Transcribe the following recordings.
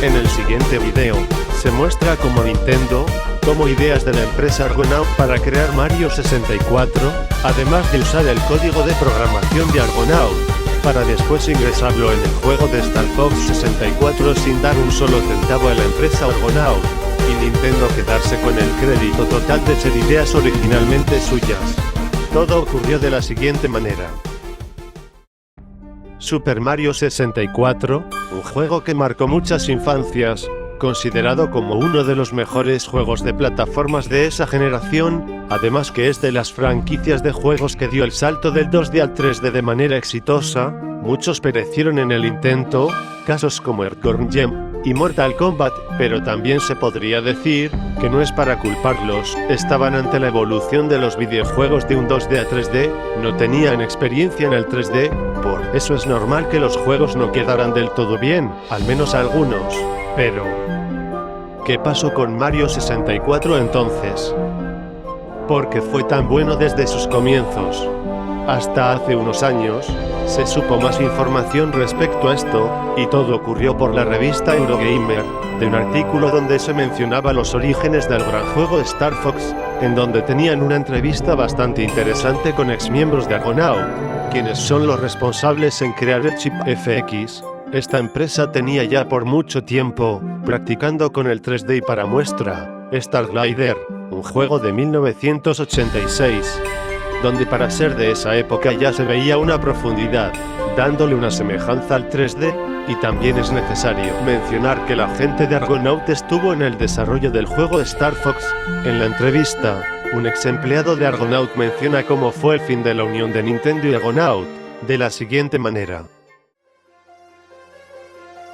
En el siguiente video, se muestra cómo Nintendo tomó ideas de la empresa Argonaut para crear Mario 64, además de usar el código de programación de Argonaut, para después ingresarlo en el juego de Star Fox 64 sin dar un solo centavo a la empresa Argonaut, y Nintendo quedarse con el crédito total de ser ideas originalmente suyas. Todo ocurrió de la siguiente manera. Super Mario 64, un juego que marcó muchas infancias, considerado como uno de los mejores juegos de plataformas de esa generación, además que es de las franquicias de juegos que dio el salto del 2D al 3D de manera exitosa. Muchos perecieron en el intento, casos como Earthworm Jim y Mortal Kombat, pero también se podría decir que no es para culparlos, estaban ante la evolución de los videojuegos de un 2D a 3D, no tenían experiencia en el 3D, por eso es normal que los juegos no quedaran del todo bien, al menos algunos. Pero ¿qué pasó con Mario 64 entonces? ¿Por qué fue tan bueno desde sus comienzos? Hasta hace unos años, se supo más información respecto a esto, y todo ocurrió por la revista Eurogamer, de un artículo donde se mencionaba los orígenes del gran juego Star Fox, en donde tenían una entrevista bastante interesante con exmiembros de Argonaut, quienes son los responsables en crear el chip FX. Esta empresa tenía ya por mucho tiempo practicando con el 3D y para muestra, Star Glider, un juego de 1986, donde para ser de esa época ya se veía una profundidad, dándole una semejanza al 3D, y también es necesario mencionar que la gente de Argonaut estuvo en el desarrollo del juego Star Fox. En la entrevista, un ex empleado de Argonaut menciona cómo fue el fin de la unión de Nintendo y Argonaut, de la siguiente manera.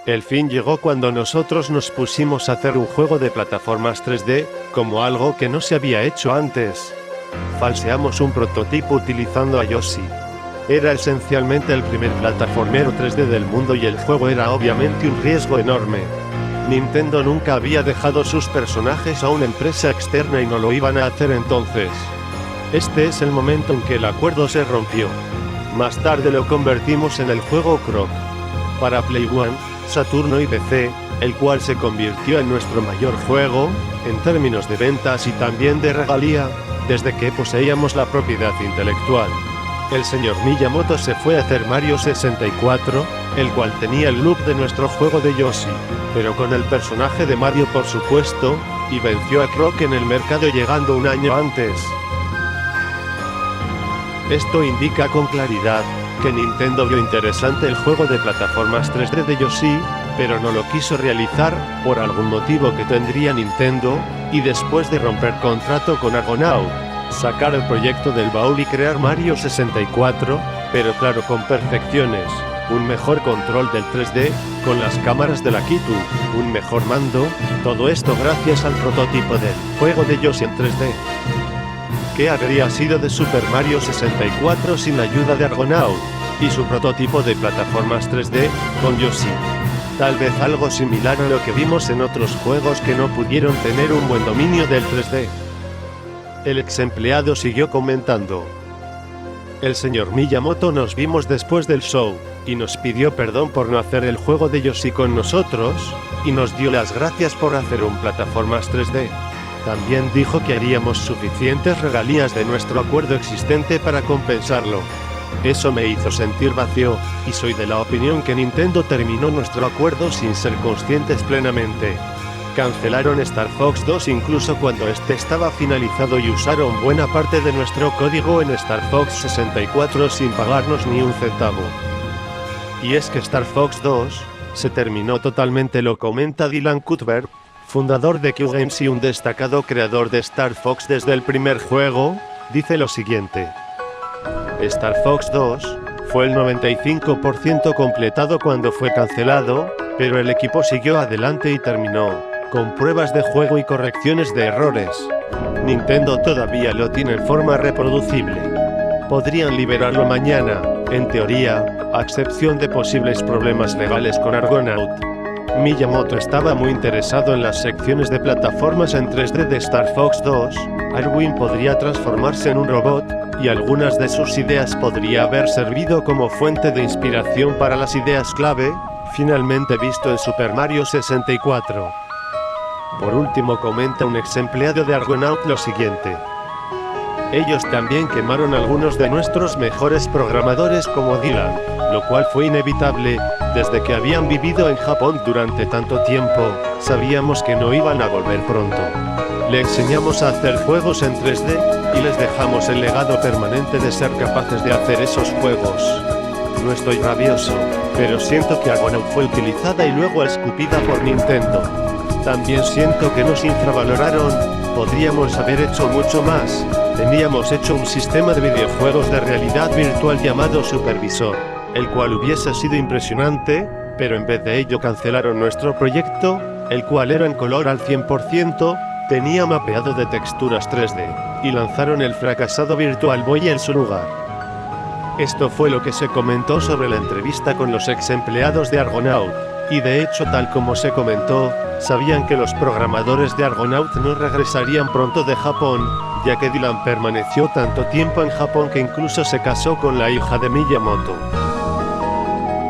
El fin llegó cuando nosotros nos pusimos a hacer un juego de plataformas 3D, como algo que no se había hecho antes. Falseamos un prototipo utilizando a Yoshi. Era esencialmente el primer plataformero 3D del mundo y el juego era obviamente un riesgo enorme. Nintendo nunca había dejado sus personajes a una empresa externa y no lo iban a hacer entonces. Este es el momento en que el acuerdo se rompió. Más tarde lo convertimos en el juego Croc para Play 1, Saturno y PC, el cual se convirtió en nuestro mayor juego, en términos de ventas y también de regalía, desde que poseíamos la propiedad intelectual. El señor Miyamoto se fue a hacer Mario 64, el cual tenía el look de nuestro juego de Yoshi, pero con el personaje de Mario por supuesto, y venció a Croc en el mercado llegando un año antes. Esto indica con claridad que Nintendo vio interesante el juego de plataformas 3D de Yoshi, pero no lo quiso realizar, por algún motivo que tendría Nintendo, y después de romper contrato con Argonaut, sacar el proyecto del baúl y crear Mario 64, pero claro con perfecciones, un mejor control del 3D, con las cámaras de la Kitu, un mejor mando, todo esto gracias al prototipo del juego de Yoshi en 3D. ¿Qué habría sido de Super Mario 64 sin la ayuda de Argonaut y su prototipo de plataformas 3D con Yoshi? Tal vez algo similar a lo que vimos en otros juegos que no pudieron tener un buen dominio del 3D. El ex empleado siguió comentando. El señor Miyamoto nos vimos después del show, y nos pidió perdón por no hacer el juego de Yoshi con nosotros, y nos dio las gracias por hacer un plataformas 3D. También dijo que haríamos suficientes regalías de nuestro acuerdo existente para compensarlo. Eso me hizo sentir vacío, y soy de la opinión que Nintendo terminó nuestro acuerdo sin ser conscientes plenamente. Cancelaron Star Fox 2 incluso cuando este estaba finalizado y usaron buena parte de nuestro código en Star Fox 64 sin pagarnos ni un centavo. Y es que Star Fox 2 se terminó totalmente, lo comenta Dylan Cuthbert, fundador de Q Games y un destacado creador de Star Fox desde el primer juego, dice lo siguiente. Star Fox 2 fue el 95% completado cuando fue cancelado, pero el equipo siguió adelante y terminó con pruebas de juego y correcciones de errores. Nintendo todavía lo tiene en forma reproducible. Podrían liberarlo mañana, en teoría, a excepción de posibles problemas legales con Argonaut. Miyamoto estaba muy interesado en las secciones de plataformas en 3D de Star Fox 2, Arwin podría transformarse en un robot, y algunas de sus ideas podría haber servido como fuente de inspiración para las ideas clave, finalmente visto en Super Mario 64. Por último, comenta un ex empleado de Argonaut lo siguiente: ellos también quemaron algunos de nuestros mejores programadores como Dylan, lo cual fue inevitable. Desde que habían vivido en Japón durante tanto tiempo, sabíamos que no iban a volver pronto. Le enseñamos a hacer juegos en 3D, y les dejamos el legado permanente de ser capaces de hacer esos juegos. No estoy rabioso, pero siento que Argonaut fue utilizada y luego escupida por Nintendo. También siento que nos infravaloraron, podríamos haber hecho mucho más. Teníamos hecho un sistema de videojuegos de realidad virtual llamado Supervisor, el cual hubiese sido impresionante, pero en vez de ello cancelaron nuestro proyecto, el cual era en color al 100%, tenía mapeado de texturas 3D, y lanzaron el fracasado Virtual Boy en su lugar. Esto fue lo que se comentó sobre la entrevista con los ex empleados de Argonaut, y de hecho, tal como se comentó, sabían que los programadores de Argonaut no regresarían pronto de Japón, ya que Dylan permaneció tanto tiempo en Japón que incluso se casó con la hija de Miyamoto.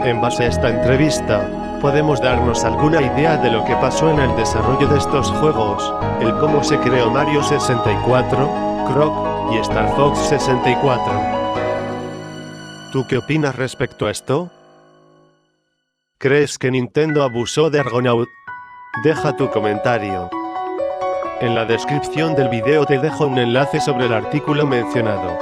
En base a esta entrevista, podemos darnos alguna idea de lo que pasó en el desarrollo de estos juegos, el cómo se creó Mario 64, Croc y Star Fox 64. ¿Tú qué opinas respecto a esto? ¿Crees que Nintendo abusó de Argonaut? Deja tu comentario. En la descripción del video te dejo un enlace sobre el artículo mencionado.